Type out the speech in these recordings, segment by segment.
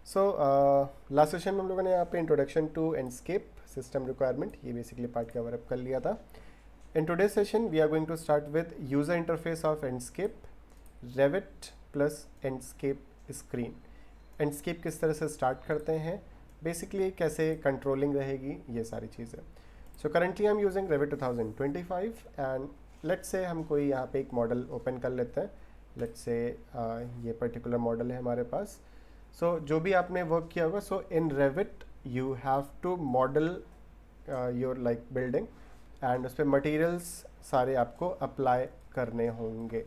So last session में हम लोगों ने यहाँ पे introduction to Enscape system requirement ये बेसिकली पार्ट कवर अप कर लिया था. In today session we are going to start with user interface of Enscape, Revit plus Enscape screen. Enscape किस तरह से स्टार्ट करते हैं, बेसिकली कैसे कंट्रोलिंग रहेगी, ये सारी चीज़ें. So currently I am using Revit 2025 and let's say हम कोई यहाँ पे एक मॉडल ओपन कर लेते हैं. लेट्स से ये पर्टिकुलर मॉडल है हमारे पास. सो जो भी आपने वर्क किया होगा, so in Revit you have to model your like building and उस पर मटीरियल्स सारे आपको अप्लाई करने होंगे.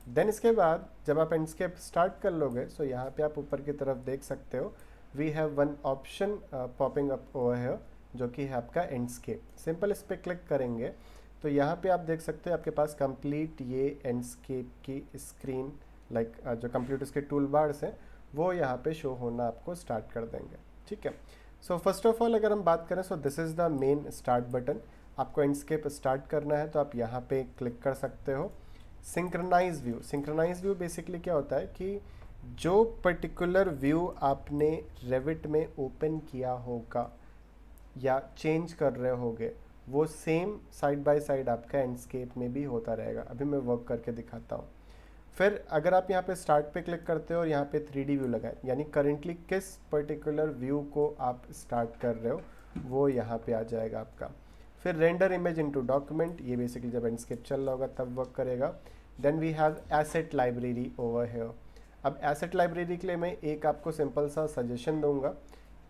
देन इसके बाद जब आप एंडस्केप स्टार्ट कर लोगे, सो यहाँ पे आप ऊपर की तरफ देख सकते हो we have one option popping up over here जो कि है आपका एंडस्केप. सिंपल इस पर क्लिक करेंगे तो यहाँ पे आप देख सकते हो आपके पास कंप्लीट ये एंडस्केप की स्क्रीन लाइक जो कंप्लीट उसके टूल बार्स हैं वो यहाँ पे शो होना आपको स्टार्ट कर देंगे. ठीक है. सो फर्स्ट ऑफ ऑल अगर हम बात करें, so this is the main start button. आपको एंडस्केप स्टार्ट करना है तो आप यहाँ पे क्लिक कर सकते हो. Synchronize view. Synchronize view basically क्या होता है कि जो पर्टिकुलर व्यू आपने रेविट में ओपन किया होगा या चेंज कर रहे होगे वो सेम साइड बाय साइड आपका एंडस्केप में भी होता रहेगा. अभी मैं वर्क करके दिखाता हूँ. फिर अगर आप यहाँ पे स्टार्ट पे क्लिक करते हो और यहाँ पे 3D व्यू लगा है, यानी करेंटली किस पर्टिकुलर व्यू को आप स्टार्ट कर रहे हो वो यहाँ पे आ जाएगा आपका. फिर रेंडर इमेज इनटू डॉक्यूमेंट, ये बेसिकली जब एंडस्केप चल रहा होगा तब वर्क करेगा. Then we have asset library over here. अब एसेट लाइब्रेरी के लिए मैं एक आपको सिंपल सा सजेशन दूंगा.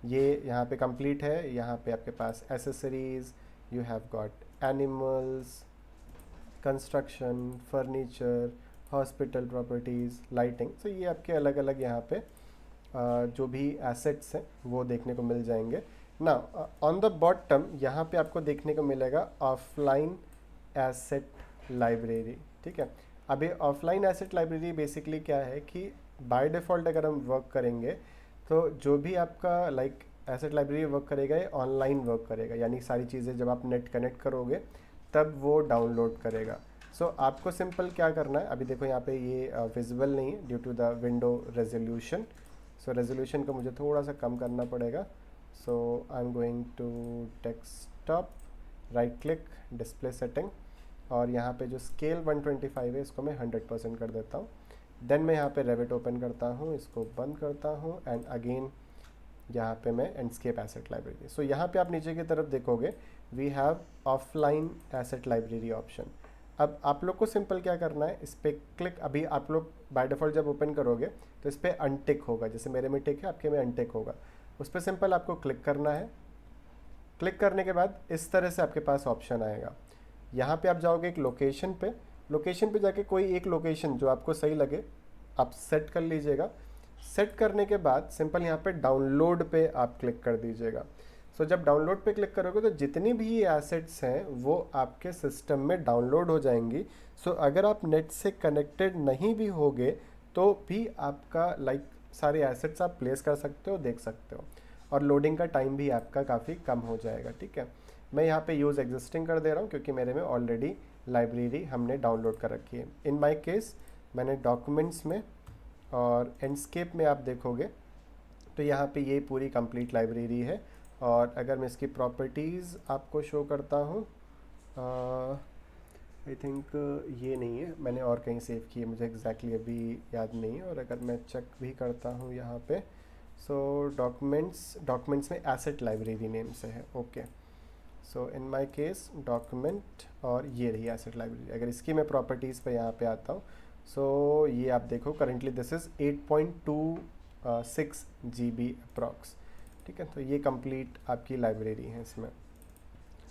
ये यहाँ पे कंप्लीट है. यहाँ पे आपके पास accessories, you have got animals, construction, furniture, hospital properties, lighting. तो ये आपके अलग अलग यहाँ पे जो भी एसेट्स हैं वो देखने को मिल जाएंगे. ना ऑन द बॉटम यहाँ पे आपको देखने को मिलेगा ऑफलाइन एसेट लाइब्रेरी. ठीक है. अभी ऑफलाइन एसेट लाइब्रेरी बेसिकली क्या है कि बाय डिफ़ॉल्ट अगर हम वर्क करेंगे तो जो भी आपका लाइक एसेट लाइब्रेरी वर्क करेगा ये ऑनलाइन वर्क करेगा, यानी सारी चीज़ें जब आप नेट कनेक्ट करोगे तब वो डाउनलोड करेगा. सो आपको सिंपल क्या करना है, अभी देखो यहाँ पे ये विजिबल नहीं है due to the window resolution. So resolution को मुझे थोड़ा सा कम करना पड़ेगा. So I am going to desktop, right click, display setting, और यहाँ पे जो स्केल 125 है इसको मैं 100% कर देता हूँ. देन मैं यहाँ पे रेविट ओपन करता हूँ, इसको बंद करता हूँ एंड अगेन यहाँ पे मैं एंडस्केप एसेट लाइब्रेरी. सो यहाँ पे आप नीचे की तरफ देखोगे we have offline asset library option. अब आप लोग को सिंपल क्या करना है, इस पर क्लिक. अभी आप लोग बाय डिफ़ॉल्ट जब ओपन करोगे तो इस पर अनटिक होगा, जैसे मेरे में टिक है आपके में अनटिक होगा. उस पर सिंपल आपको क्लिक करना है. क्लिक करने के बाद इस तरह से आपके पास ऑप्शन आएगा. यहाँ पे आप जाओगे एक लोकेशन पे. लोकेशन पे जाके कोई एक लोकेशन जो आपको सही लगे आप सेट कर लीजिएगा. सेट करने के बाद सिंपल यहाँ पे डाउनलोड पे आप क्लिक कर दीजिएगा. सो जब डाउनलोड पे क्लिक करोगे तो जितनी भी ये एसेट्स हैं वो आपके सिस्टम में डाउनलोड हो जाएंगी. सो अगर आप नेट से कनेक्टेड नहीं भी होगे तो भी आपका लाइक सारे एसेट्स आप प्लेस कर सकते हो, देख सकते हो, और लोडिंग का टाइम भी आपका काफ़ी कम हो जाएगा. ठीक है. मैं यहाँ पे यूज़ एग्जिस्टिंग कर दे रहा हूँ क्योंकि मेरे में ऑलरेडी लाइब्रेरी हमने डाउनलोड कर रखी है. इन माय केस मैंने डॉक्यूमेंट्स में और एंडस्केप में आप देखोगे तो यहाँ पे ये पूरी कंप्लीट लाइब्रेरी है. और अगर मैं इसकी प्रॉपर्टीज़ आपको शो करता हूँ, आई थिंक ये नहीं है, मैंने और कहीं सेव की है, मुझे एग्जैक्टली अभी याद नहीं है. और अगर मैं चेक भी करता हूँ यहाँ पे, सो डॉक्यूमेंट्स में एसेट लाइब्रेरी नेम से है. Okay. So in my case document और ये रही एसेट लाइब्रेरी. अगर इसकी मैं प्रॉपर्टीज़ पे यहाँ पे आता हूँ, सो ये आप देखो currently this is 8.26 GB approx. ठीक है. तो ये कंप्लीट आपकी लाइब्रेरी है इसमें.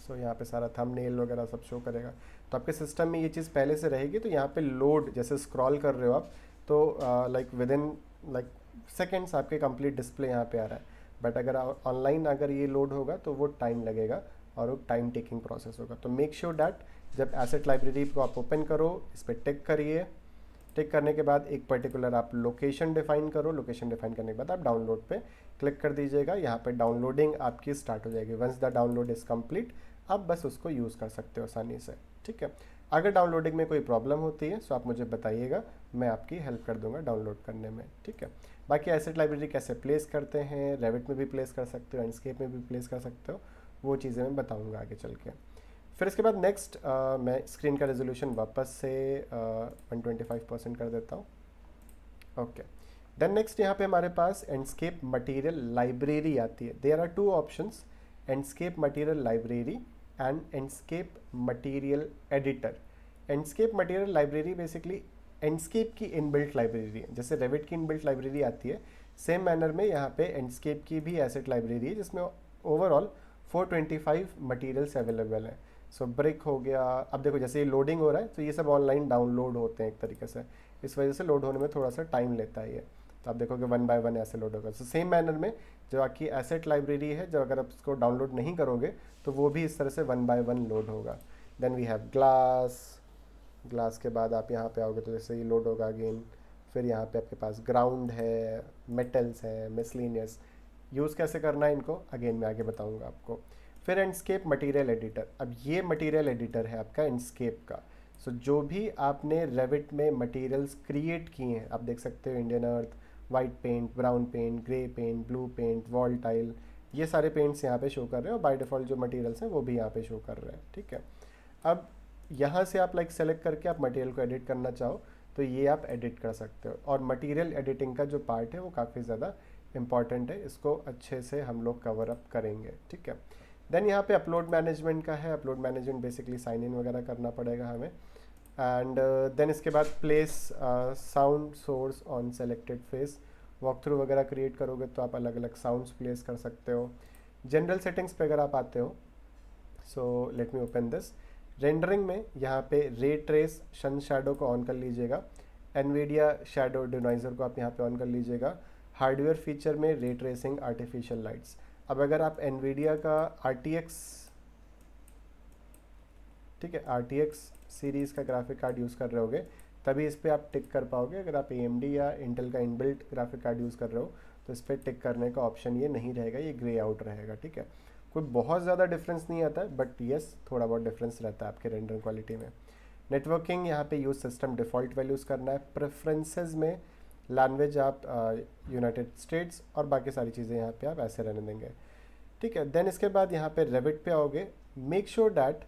सो यहाँ पे सारा थंबनेल वगैरह सब शो करेगा. तो आपके सिस्टम में ये चीज़ पहले से रहेगी. तो यहाँ पे लोड जैसे स्क्रॉल कर रहे हो आप तो like with in like seconds आपके कंप्लीट डिस्प्ले यहाँ पे आ रहा है. बट अगर ऑनलाइन अगर ये लोड होगा तो वो टाइम लगेगा और वो टाइम टेकिंग प्रोसेस होगा. तो मेक श्योर डैट जब एसेट लाइब्रेरी को आप ओपन करो इस पर टिक करिए. टिक करने के बाद एक पर्टिकुलर आप लोकेशन डिफाइन करो. लोकेशन डिफाइन करने के बाद आप डाउनलोड पे क्लिक कर दीजिएगा. यहाँ पे डाउनलोडिंग आपकी स्टार्ट हो जाएगी. Once the download is complete आप बस उसको यूज़ कर सकते हो आसानी से. ठीक है. अगर डाउनलोडिंग में कोई प्रॉब्लम होती है तो आप मुझे बताइएगा, मैं आपकी हेल्प कर दूंगा डाउनलोड करने में. ठीक है. बाकी एसेट लाइब्रेरी कैसे प्लेस करते हैं, रेविट में भी प्लेस कर सकते हो, एंडस्केप में भी प्लेस कर सकते हो, वो चीज़ें मैं बताऊँगा आगे चल के। फिर इसके बाद नेक्स्ट मैं स्क्रीन का रेजोल्यूशन वापस से 125% कर देता हूँ। ओके, देन नेक्स्ट यहाँ पे हमारे पास एंडस्केप मटेरियल लाइब्रेरी आती है। There are two options, Enscape material library and Enscape material editor. Enscape material library basically Enscape की इनबिल्ट लाइब्रेरी है। जैसे रेविट की इनबिल्ट लाइब्रेरी आती है, सेम मैनर में यहाँ पे एंडस्केप की भी एसेट लाइब्रेरी है, जिसमें ओवरऑल 425 मटेरियल्स अवेलेबल है। सो ब्रिक हो गया, अब देखो जैसे ये लोडिंग हो रहा है तो ये सब ऑनलाइन डाउनलोड होते हैं एक तरीके से, इस वजह से लोड होने में थोड़ा सा टाइम लेता है ये। तो आप देखोगे 1 बाय 1 ऐसे लोड होगा। सो सेम मैनर में जो आपकी एसेट लाइब्रेरी है, जो अगर आप उसको डाउनलोड नहीं करोगे तो वो भी इस तरह से 1 बाय 1 लोड होगा। Then we have glass, glass के बाद आप यहाँ पे आओगे तो जैसे ये लोड होगा अगेन। फिर यहाँ पे आपके पास ग्राउंड है, मेटल्स है, मिसलिनियस। यूज़ कैसे करना है इनको अगेन मैं आगे बताऊँगा आपको। फिर एंडस्केप मटेरियल एडिटर, अब ये मटेरियल एडिटर है आपका एंडस्केप का। सो जो भी आपने रेविट में मटेरियल्स क्रिएट किए हैं, आप देख सकते हो Indian earth, white paint, brown paint, grey paint, blue paint, wall tile, ये सारे पेंट्स यहाँ पे शो कर रहे हैं और बाय डिफ़ॉल्ट जो मटेरियल्स हैं वो भी यहाँ पे शो कर रहे हैं। ठीक है, अब यहाँ से आप लाइक सेलेक्ट करके आप मटेरियल को एडिट करना चाहो तो ये आप एडिट कर सकते हो। और मटेरियल एडिटिंग का जो पार्ट है वो काफ़ी ज़्यादा इंपॉर्टेंट है, इसको अच्छे से हम लोग कवर अप करेंगे। ठीक है, देन यहाँ पे अपलोड मैनेजमेंट का है। Upload management basically sign in वगैरह करना पड़ेगा हमें। एंड देन इसके बाद place sound source on selected face, walk through वगैरह क्रिएट करोगे तो आप अलग अलग साउंड्स प्लेस कर सकते हो। जनरल सेटिंग्स पे अगर आप आते हो, so let me open this. Rendering में यहाँ पे रे ट्रेस सन शैडो को ऑन कर लीजिएगा, एनवीडिया शैडो डिनॉइजर को आप यहाँ पे ऑन कर लीजिएगा। हार्डवेयर फीचर में रे ट्रेसिंग, आर्टिफिशियल लाइट्स। अब अगर आप एनवीडिया का RTX, ठीक है, RTX सीरीज़ का ग्राफिक कार्ड यूज़ कर रहे होगे तभी इस पर आप टिक कर पाओगे। अगर आप AMD या इंटेल का इनबिल्ट ग्राफिक कार्ड यूज़ कर रहे हो तो इस पर टिक करने का ऑप्शन ये नहीं रहेगा, ये ग्रे आउट रहेगा। ठीक है, कोई बहुत ज़्यादा डिफरेंस नहीं आता है, बट येस थोड़ा बहुत डिफरेंस रहता है आपके रेंडर क्वालिटी में। नेटवर्किंग यहाँ पे यूज़ सिस्टम डिफ़ॉल्ट वैल्यूज़ करना है। प्रेफरेंसेस में लैंग्वेज आप यूनाइटेड स्टेट्स, और बाकी सारी चीज़ें यहाँ पे आप ऐसे रहने देंगे। ठीक है, देन इसके बाद यहाँ पे रेविट पे आओगे। Make sure that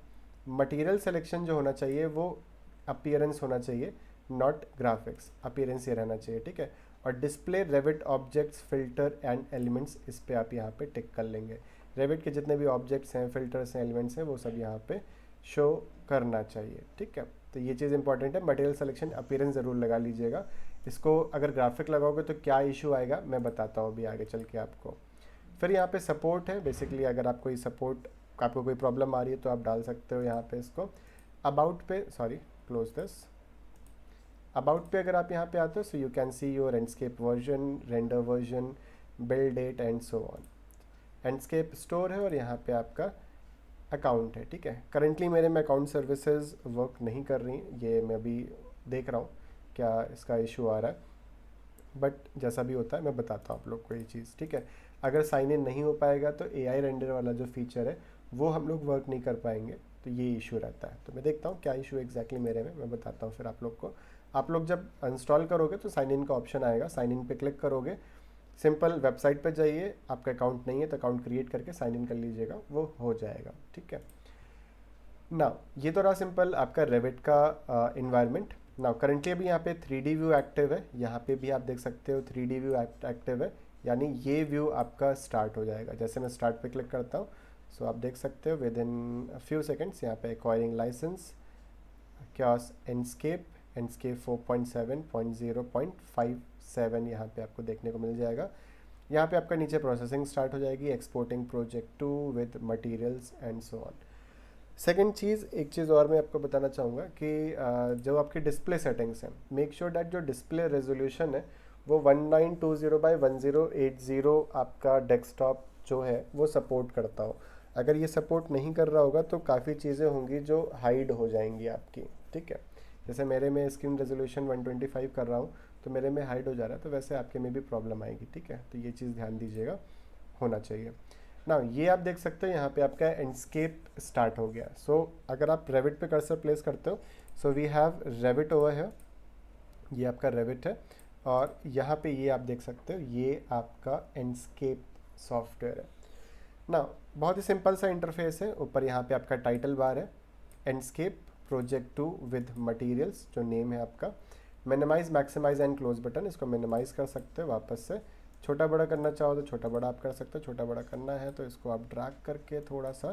material selection जो होना चाहिए वो अपीयरेंस होना चाहिए, नॉट ग्राफिक्स। अपीयरेंस ये रहना चाहिए। ठीक है, और display Revit objects filter and elements, इस पर आप यहाँ पे टिक कर लेंगे। रेविट के जितने भी ऑब्जेक्ट्स हैं, फिल्टर्स हैं, एलिमेंट्स हैं, वो सब यहाँ पे शो करना चाहिए। ठीक है, तो ये चीज़ इंपॉर्टेंट है। मटेरियल सिलेक्शन अपीयरेंस ज़रूर लगा लीजिएगा। इसको अगर ग्राफिक लगाओगे तो क्या इशू आएगा मैं बताता हूँ अभी आगे चल के आपको। फिर यहाँ पे सपोर्ट है। बेसिकली अगर आप कोई सपोर्ट, आपको कोई प्रॉब्लम आ रही है तो आप डाल सकते हो यहाँ पे इसको। अबाउट पे, सॉरी क्लोज दिस। अबाउट पे अगर आप यहाँ पे आते हो so you can see your Enscape version, render version, build date and so on. Enscape store है और यहाँ पे आपका अकाउंट है। ठीक है, करेंटली मेरे में अकाउंट सर्विसेज वर्क नहीं कर रही, ये मैं अभी देख रहा हूँ क्या इसका इशू आ रहा है, बट जैसा भी होता है मैं बताता हूँ आप लोग को ये चीज़। ठीक है, अगर साइन इन नहीं हो पाएगा तो AI रेंडर वाला जो फीचर है वो हम लोग वर्क नहीं कर पाएंगे, तो ये इशू रहता है। तो मैं देखता हूँ क्या इशू एग्जैक्टली मेरे में, मैं बताता हूँ फिर आप लोग को। आप लोग जब इंस्टॉल करोगे तो साइन इन का ऑप्शन आएगा, साइन इन पे क्लिक करोगे, सिंपल वेबसाइट पे जाइए, आपका अकाउंट नहीं है तो अकाउंट क्रिएट करके साइन इन कर लीजिएगा, वो हो जाएगा। ठीक है ना, ये तो रहा सिंपल आपका रेविट का इन्वायरमेंट। नाउ करेंटली अभी यहाँ पे 3D व्यू एक्टिव है, यहाँ पे भी आप देख सकते हो 3D व्यू एक्टिव है, यानी ये व्यू आपका स्टार्ट हो जाएगा। जैसे मैं स्टार्ट पे क्लिक करता हूँ सो आप देख सकते हो विद इन फ्यू सेकेंड्स यहाँ पे एक्वायरिंग लाइसेंस, क्यास एंडस्केप, एंडस्केप 4.7.0.57 यहाँ पे आपको देखने को मिल जाएगा। यहाँ पे आपका नीचे प्रोसेसिंग स्टार्ट हो जाएगी, exporting project 2 with materials and so on. Second चीज़, एक चीज़ और मैं आपको बताना चाहूँगा कि जो आपकी डिस्प्ले सेटिंग्स हैं, मेक श्योर डैट जो डिस्प्ले रेजोल्यूशन है वो 1920x1080 आपका डेस्कटॉप जो है वो सपोर्ट करता हो। अगर ये सपोर्ट नहीं कर रहा होगा तो काफ़ी चीज़ें होंगी जो हाइड हो जाएंगी आपकी। ठीक है, जैसे मेरे में स्क्रीन रेजोल्यूशन 125 कर रहा हूँ तो मेरे में हाइड हो जा रहा है, तो वैसे आपके में भी प्रॉब्लम आएगी। ठीक है, तो ये चीज़ ध्यान दीजिएगा, होना चाहिए ना। ये आप देख सकते हो यहाँ पे आपका एंडस्केप स्टार्ट हो गया। सो अगर आप रेविट पे कर्सर प्लेस करते हो, so we have Revit over है, ये आपका रेविट है। और यहाँ पे ये आप देख सकते हो, ये आपका एंडस्केप सॉफ्टवेयर है ना। बहुत ही सिंपल सा इंटरफेस है। ऊपर यहाँ पे आपका टाइटल बार है, एंडस्केप प्रोजेक्ट 2 विद मटेरियल्स जो नेम है आपका। Minimize, maximize and close button, इसको मिनिमाइज कर सकते हो वापस से। छोटा बड़ा करना चाहो तो छोटा बड़ा आप कर सकते हो। छोटा बड़ा करना है तो इसको आप ड्रैग करके थोड़ा सा,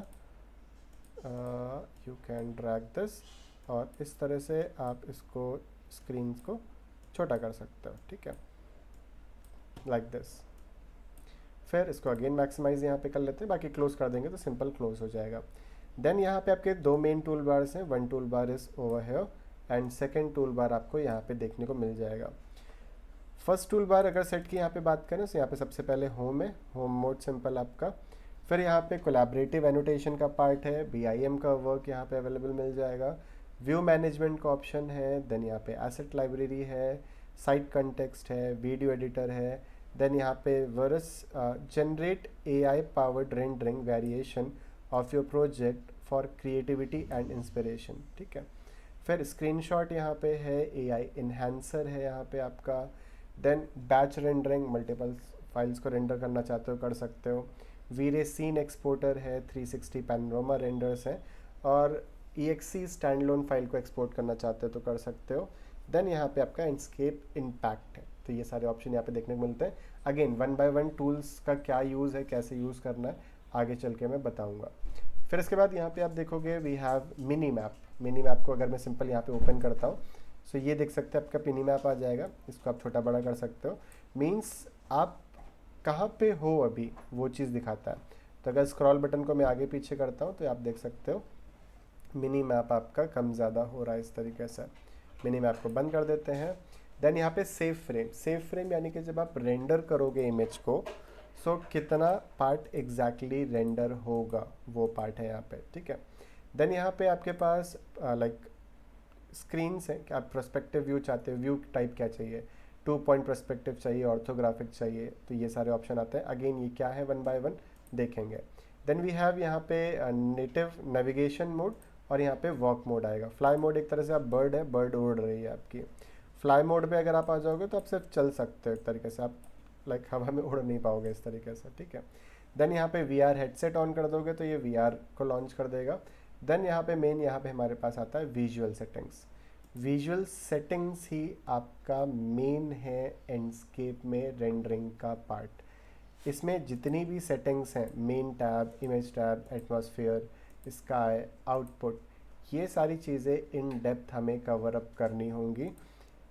यू कैन ड्रैग दिस, और इस तरह से आप इसको स्क्रीन को छोटा कर सकते हो, ठीक है, लाइक दिस। फिर इसको अगेन मैक्सिमाइज यहाँ पे कर लेते हैं, बाकी क्लोज कर देंगे तो सिंपल क्लोज हो जाएगा। देन यहाँ पे आपके दो मेन टूल बार्स हैं, one tool bar is over here and second tool bar आपको यहाँ पे देखने को मिल जाएगा। फर्स्ट टूल बार अगर सेट की यहाँ पे बात करें तो यहाँ पे सबसे पहले होम है, होम मोड सिंपल आपका। फिर यहाँ पे कोलैबोरेटिव एनोटेशन का पार्ट है, BIM का वर्क यहाँ पे अवेलेबल मिल जाएगा। व्यू मैनेजमेंट का ऑप्शन है, देन यहाँ पे एसेट लाइब्रेरी है, साइट कंटेक्स्ट है, वीडियो एडिटर है, देन यहाँ पे Veras generate AI powered rendering variation of your project for creativity and inspiration, ठीक है। फिर स्क्रीनशॉट यहाँ पे है, AI इन्हांसर है यहाँ पे आपका। Then batch rendering, multiple files को रेंडर करना चाहते हो कर सकते हो। वीरे सीन एक्सपोर्टर है, 360 पैनोरामा रेंडर्स हैं, और EXE स्टैंडलोन फाइल को एक्सपोर्ट करना चाहते हो तो कर सकते हो। देन यहाँ पे आपका एंडस्केप इम्पैक्ट है। तो ये सारे ऑप्शन यहाँ पे देखने को मिलते हैं। Again one by one tools का क्या यूज़ है, कैसे यूज़ करना है, आगे चल के मैं बताऊँगा। फिर इसके बाद यहाँ पे आप देखोगे we have mini map. Mini map को अगर मैं सिंपल यहाँ पे ओपन करता हूँ, सो ये देख सकते हैं आपका मिनी मैप आ जाएगा। इसको आप छोटा बड़ा कर सकते हो, मीन्स आप कहाँ पे हो अभी वो चीज़ दिखाता है। तो अगर स्क्रॉल बटन को मैं आगे पीछे करता हूँ तो आप देख सकते हो मिनी मैप आपका कम ज़्यादा हो रहा है इस तरीके से। मिनी मैप को बंद कर देते हैं। देन यहाँ पे सेव फ्रेम, सेव फ्रेम यानी कि जब आप रेंडर करोगे इमेज को, सो कितना पार्ट एग्जैक्टली रेंडर होगा वो पार्ट है यहाँ पे, ठीक है। देन यहाँ पे आपके पास लाइक स्क्रीन्स हैं कि आप पर्सपेक्टिव व्यू चाहते हो, व्यू टाइप क्या चाहिए, 2 पॉइंट पर्सपेक्टिव चाहिए, ऑर्थोग्राफिक चाहिए, तो ये सारे ऑप्शन आते हैं। अगेन ये क्या है वन बाय वन देखेंगे। देन वी हैव यहाँ पे नेटिव नेविगेशन मोड, और यहाँ पे वॉक मोड आएगा। फ्लाई मोड एक तरह से आप बर्ड है, बर्ड उड़ रही है आपकी। फ्लाई मोड पे अगर आप आ जाओगे तो आप सिर्फ चल सकते हो एक तरीके से, आप लाइक हवा में उड़ नहीं पाओगे इस तरीके से, ठीक है। देन यहाँ पे VR हेडसेट ऑन कर दोगे तो ये VR को लॉन्च कर देगा। देन यहाँ पे मेन यहाँ पे हमारे पास आता है विजुअल सेटिंग्स। विजुअल सेटिंग्स ही आपका मेन है एंडस्केप में रेंडरिंग का पार्ट। इसमें जितनी भी सेटिंग्स हैं, main tab, image tab, atmosphere, sky, output, ये सारी चीज़ें इन डेप्थ हमें कवर अप करनी होंगी।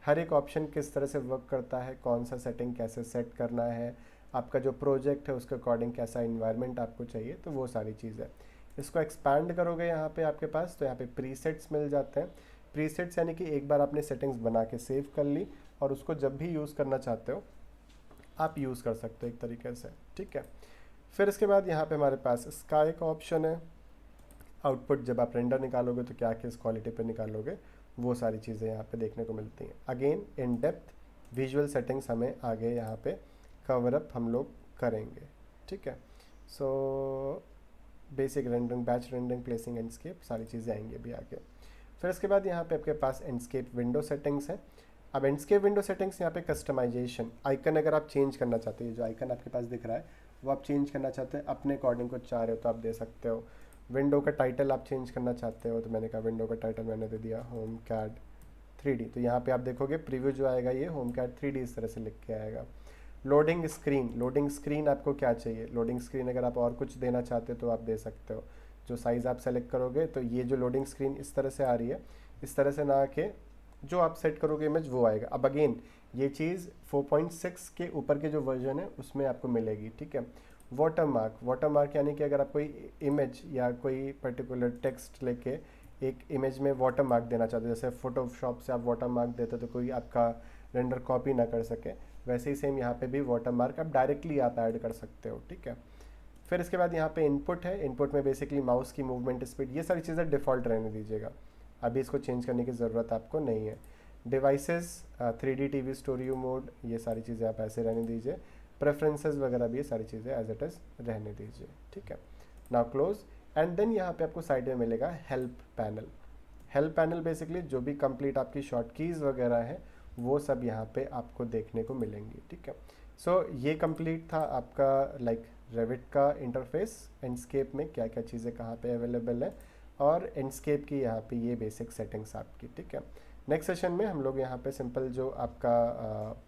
हर एक ऑप्शन किस तरह से वर्क करता है, कौन सा सेटिंग कैसे सेट करना है, आपका जो प्रोजेक्ट है उसके अकॉर्डिंग कैसा इन्वायरमेंट आपको चाहिए, तो वो सारी चीज़ें। इसको एक्सपैंड करोगे यहाँ पे आपके पास, तो यहाँ पे प्रीसेट्स मिल जाते हैं। प्रीसेट्स यानी कि एक बार आपने सेटिंग्स बना के सेव कर ली और उसको जब भी यूज़ करना चाहते हो आप यूज़ कर सकते हो एक तरीके से, ठीक है। फिर इसके बाद यहाँ पे हमारे पास स्काई का ऑप्शन है। आउटपुट जब आप रेंडर निकालोगे तो क्या किस क्वालिटी पे निकालोगे, वो सारी चीज़ें यहाँ पे देखने को मिलती हैं। Again in depth visual settings हमें आगे यहाँ पे कवर अप हम लोग करेंगे, ठीक है। So basic rendering, batch rendering, placing, Enscape, सारी चीज़ें आएंगी अभी आगे। फिर इसके बाद यहाँ पे आपके पास एंडस्केप विंडो सेटिंग्स है। अब एंडस्केप विंडो सेटिंग्स यहाँ पे कस्टमाइजेशन, आइकन अगर आप चेंज करना चाहते हो, जो आइकन आपके पास दिख रहा है वो आप चेंज करना चाहते हैं अपने अकॉर्डिंग को चाह रहे हो तो आप दे सकते हो। विंडो का टाइटल आप चेंज करना चाहते हो तो मैंने कहा विंडो का टाइटल मैंने दे दिया होम कैड 3D। तो यहाँ पे आप देखोगे प्रीव्यू जो आएगा ये होम कैड 3D इस तरह से लिख के आएगा। लोडिंग स्क्रीन, लोडिंग स्क्रीन आपको क्या चाहिए, लोडिंग स्क्रीन अगर आप और कुछ देना चाहते हो तो आप दे सकते हो। जो साइज़ आप सेलेक्ट करोगे तो ये जो लोडिंग स्क्रीन इस तरह से आ रही है, इस तरह से ना आके जो आप सेट करोगे इमेज वो आएगा। अब अगेन ये चीज़ 4.6 के ऊपर के जो वर्जन है उसमें आपको मिलेगी, ठीक है। वाटर मार्क, वाटर मार्क यानी कि अगर आप कोई इमेज या कोई पर्टिकुलर टेक्स्ट लेके एक इमेज में वाटर मार्क देना चाहते हो, जैसे फोटोशॉप से आप वाटर मार्क देते हो तो कोई आपका रेंडर कॉपी ना कर सके, वैसे ही सेम यहाँ पे भी वाटर मार्क आप डायरेक्टली आप ऐड कर सकते हो, ठीक है। फिर इसके बाद यहाँ पे इनपुट है। इनपुट में बेसिकली माउस की मूवमेंट स्पीड, ये सारी चीज़ें डिफ़ॉल्ट रहने दीजिएगा, अभी इसको चेंज करने की ज़रूरत आपको नहीं है। Devices, 3D TV story mode, ये सारी चीज़ें आप ऐसे रहने दीजिए। प्रेफरेंसेस वगैरह भी ये सारी चीज़ें एज इट इज़ रहने दीजिए, ठीक है। नाउ क्लोज एंड देन यहाँ पे आपको साइड में मिलेगा help panel. Help panel basically जो भी कंप्लीट आपकी शॉर्ट कीज़ वगैरह है वो सब यहाँ पे आपको देखने को मिलेंगी, ठीक है। सो ये कंप्लीट था आपका रेविट का इंटरफेस। एंडस्केप में क्या क्या चीज़ें कहाँ पे अवेलेबल है और एंडस्केप की यहाँ पे ये बेसिक सेटिंग्स आपकी, ठीक है। नेक्स्ट सेशन में हम लोग यहाँ पे सिंपल जो आपका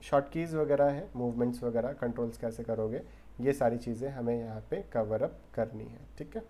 शॉर्ट कीज़ वगैरह है, मूवमेंट्स वगैरह, कंट्रोल्स कैसे करोगे, ये सारी चीज़ें हमें यहाँ पे कवर अप करनी है, ठीक है।